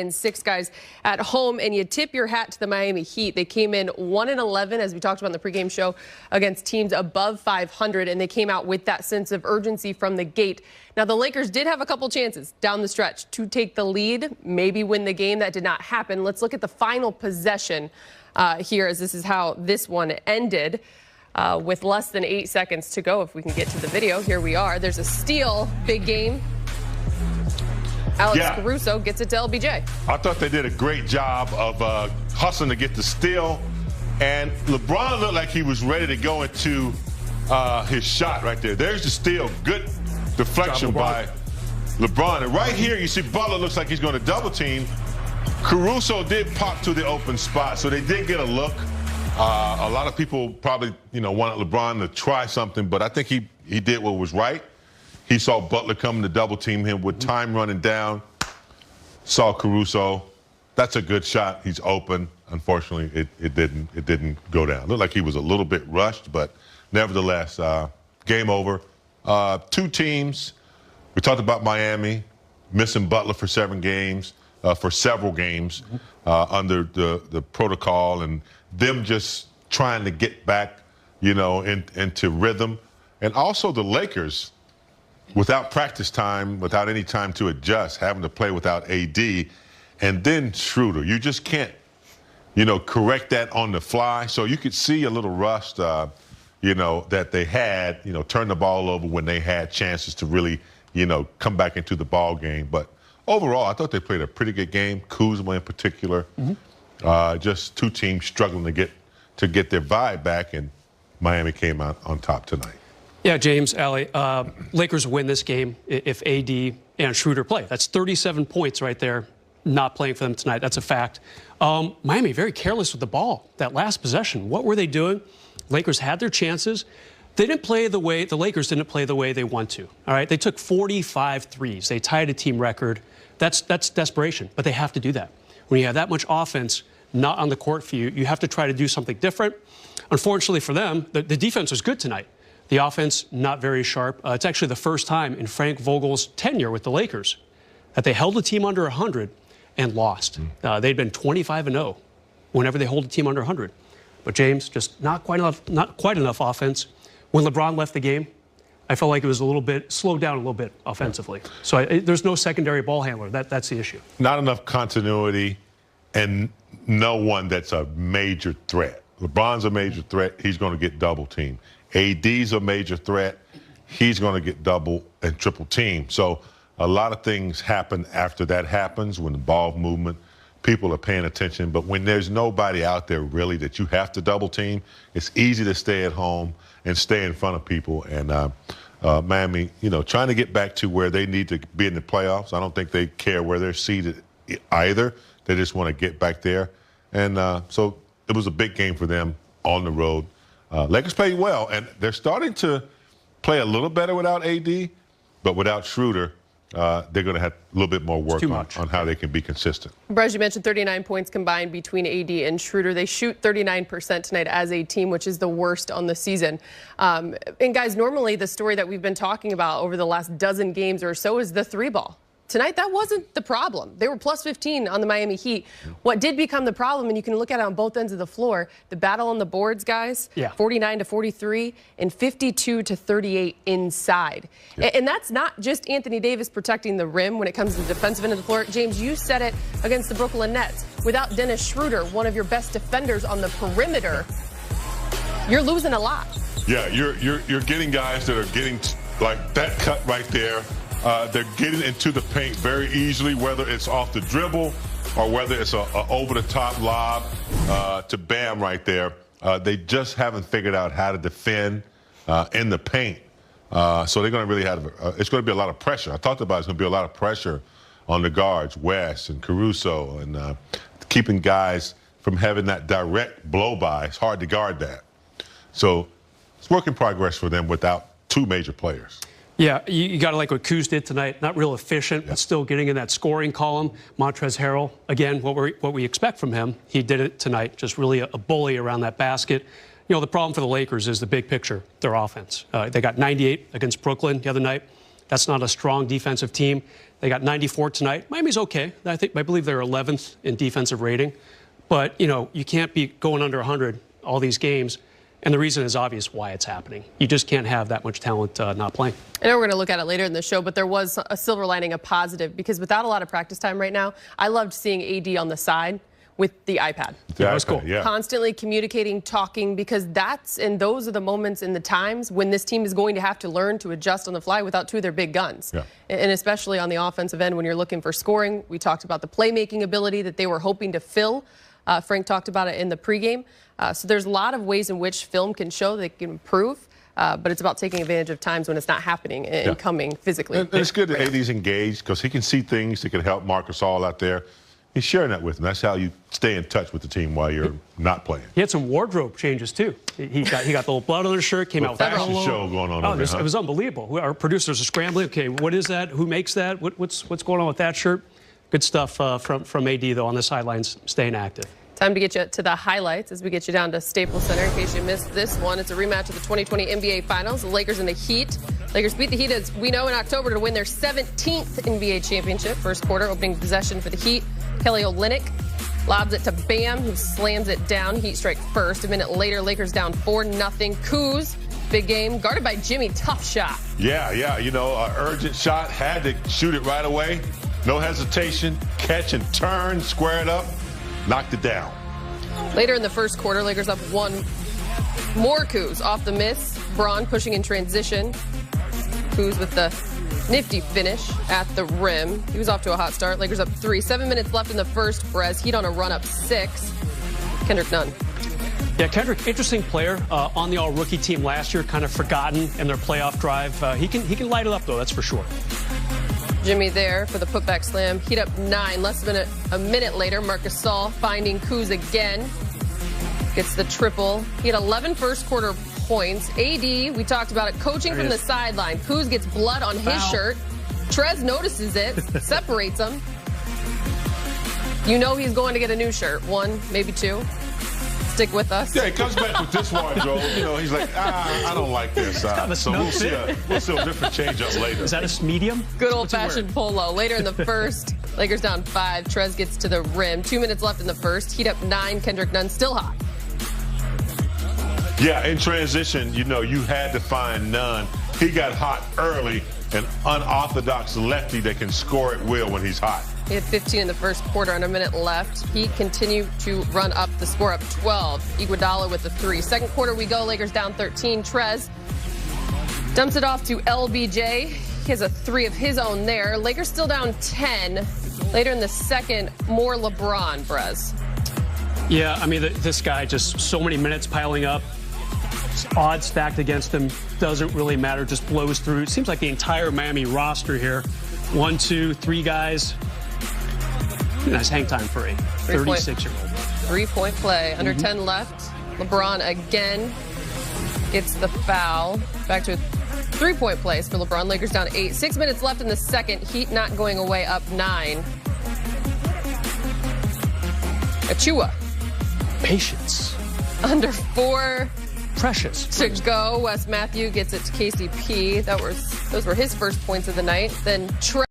and 6 guys at home, and you tip your hat to the Miami Heat. They came in 1-11, as we talked about in the pregame show, against teams above 500, and they came out with that sense of urgency from the gate. Now, the Lakers did have a couple chances down the stretch to take the lead, maybe win the game. That did not happen. Let's look at the final possession here, as this is how this one ended. With less than 8 seconds to go, if we can get to the video. Here we are. There's a steal. Big game. Alex Caruso gets it to LBJ. I thought they did a great job of hustling to get the steal. And LeBron looked like he was ready to go into his shot right there. There's the steal. Good deflection by LeBron. And right here, you see Butler looks like he's going to double team. Caruso did pop to the open spot, so they did get a look. A lot of people probably, wanted LeBron to try something, but I think he did what was right. He saw Butler coming to double team him with time running down. Saw Caruso. That's a good shot. He's open. Unfortunately, it didn't go down. Looked like he was a little bit rushed, but nevertheless, game over. 2 teams. We talked about Miami missing Butler for 7 games, for several games under the protocol, and them just trying to get back, into rhythm. And also the Lakers, without practice time, without any time to adjust, having to play without AD, and then Schroeder. You just can't, correct that on the fly. So you could see a little rust, that they had, turn the ball over when they had chances to really, come back into the ball game. But overall, I thought they played a pretty good game, Kuzma in particular. Just 2 teams struggling to get their vibe back, and Miami came out on top tonight. Yeah, James, Allie, Lakers win this game if AD and Schroeder play. That's 37 points right there, not playing for them tonight. That's a fact. Miami very careless with the ball. That last possession, what were they doing? Lakers had their chances. They didn't play the way, the Lakers didn't play the way they want to. All right, they took 45 threes. They tied a team record. That's desperation, but they have to do that. When you have that much offense not on the court for you, you have to try to do something different. Unfortunately for them, the defense was good tonight. The offense, not very sharp. It's actually the first time in Frank Vogel's tenure with the Lakers that they held a team under 100 and lost. They'd been 25-0 whenever they hold a team under 100. But James, just not quite enough offense. When LeBron left the game, I felt like it was a little bit slowed down a little bit offensively. So there's no secondary ball handler. That's the issue. Not enough continuity, and no one that's a major threat. LeBron's a major threat. He's going to get double teamed. AD's a major threat. He's going to get double and triple teamed. So a lot of things happen after that happens, when the ball movement, people are paying attention. But when there's nobody out there really that you have to double team, it's easy to stay at home and stay in front of people. And Miami, trying to get back to where they need to be in the playoffs. I don't think they care where they're seated either. They just want to get back there. And so it was a big game for them on the road. Lakers played well, and they're starting to play a little better without AD, but without Schroeder, they're going to have a little bit more work on how they can be consistent. Brez, you mentioned 39 points combined between AD and Schroeder. They shoot 39% tonight as a team, which is the worst on the season. And guys, normally the story that we've been talking about over the last dozen games or so is the 3-ball. Tonight, that wasn't the problem. They were plus 15 on the Miami Heat. What did become the problem, and you can look at it on both ends of the floor, the battle on the boards, guys, 49-43 and 52-38 inside. And that's not just Anthony Davis protecting the rim when it comes to the defensive end of the floor. James, you said it against the Brooklyn Nets. Without Dennis Schroeder, one of your best defenders on the perimeter, you're losing a lot. Yeah, you're getting guys that are getting like that cut right there. They're getting into the paint very easily, whether it's off the dribble or whether it's a over-the-top lob to Bam right there. They just haven't figured out how to defend in the paint. So they're going to really have it's going to be a lot of pressure. I talked about it's going to be a lot of pressure on the guards, West and Caruso, and keeping guys from having that direct blow-by. It's hard to guard that. So it's work in progress for them without 2 major players. Yeah, you got to like what Kuz did tonight. Not real efficient, but still getting in that scoring column. Montrezl Harrell, again, what we expect from him. He did it tonight, just really a bully around that basket. The problem for the Lakers is the big picture, their offense. They got 98 against Brooklyn the other night. That's not a strong defensive team. They got 94 tonight. Miami's okay. I believe they're 11th in defensive rating. But, you can't be going under 100 all these games. And the reason is obvious why it's happening. You just can't have that much talent not playing. I know we're going to look at it later in the show, but there was a silver lining, a positive, because without a lot of practice time right now, I loved seeing AD on the side with the iPad. That was cool. Yeah. Constantly communicating, talking, because those are the moments and the times when this team is going to have to learn to adjust on the fly without two of their big guns. Yeah. And especially on the offensive end when you're looking for scoring. We talked about the playmaking ability that they were hoping to fill. Frank talked about it in the pregame. So there's a lot of ways in which film can show they can improve. But it's about taking advantage of times when it's not happening and coming physically. And it's good that AD's engaged because he can see things that can help Marcus All out there. He's sharing that with him. That's how you stay in touch with the team while you're not playing. He had some wardrobe changes, too. He got the little blood on his shirt, came out with a fashion show going on. It was unbelievable. Our producers are scrambling. Okay, what is that? Who makes that? What's going on with that shirt? Good stuff from AD, though, on the sidelines, staying active. Time to get you to the highlights as we get you down to Staples Center in case you missed this one. It's a rematch of the 2020 NBA Finals. The Lakers and the Heat. Lakers beat the Heat, as we know, in October to win their 17th NBA championship. First quarter, opening possession for the Heat. Kelly Olynyk lobs it to Bam, who slams it down. Heat strike first. A minute later, Lakers down 4-0. Kuz, big game, guarded by Jimmy. Tough shot. Yeah. Urgent shot. Had to shoot it right away. No hesitation. Catch and turn. Square it up. Knocked it down. Later in the first quarter, Lakers up one. More Kuz off the miss. Braun pushing in transition. Kuz with the nifty finish at the rim. He was off to a hot start. Lakers up 3. 7 minutes left in the first. Perez Heat on a run up 6. Kendrick Nunn. Yeah, Kendrick, interesting player on the all-rookie team last year, kind of forgotten in their playoff drive. He can light it up, though, that's for sure. Jimmy there for the putback slam. Heat up 9. Less than a minute later, Marcus Saul finding Kuz again. Gets the triple. He had 11 first quarter points. AD, we talked about it, coaching from the sideline. Kuz gets blood on his shirt. Trez notices it, separates him. You know he's going to get a new shirt. 1, maybe 2. Stick with us. Yeah, he comes back with this wardrobe. He's like, I don't like this. So we'll see a different change up later. Is that a medium? Good old-fashioned polo. Later in the first, Lakers down 5. Trez gets to the rim. 2 minutes left in the first. Heat up 9. Kendrick Nunn still hot. Yeah, in transition, you had to find Nunn. He got hot early, an unorthodox lefty that can score at will when he's hot. He had 15 in the first quarter and a minute left. He continued to run up the score, up 12. Iguodala with the 3. Second quarter we go. Lakers down 13. Trez dumps it off to LBJ. He has a 3 of his own there. Lakers still down 10. Later in the second, more LeBron, Brez. Yeah, I mean, this guy just so many minutes piling up. Odds stacked against him. Doesn't really matter. Just blows through. It seems like the entire Miami roster here. 1, 2, 3 guys. Nice hang time for a 36-year-old. 3-point play. Under 10 left. LeBron again gets the foul. Back to a 3-point place for LeBron. Lakers down 8. 6 minutes left in the second. Heat not going away, up 9. Achua. Patience. Under 4. Precious. To go. Wes Matthew gets it to KCP. Those were his first points of the night. Then Trey.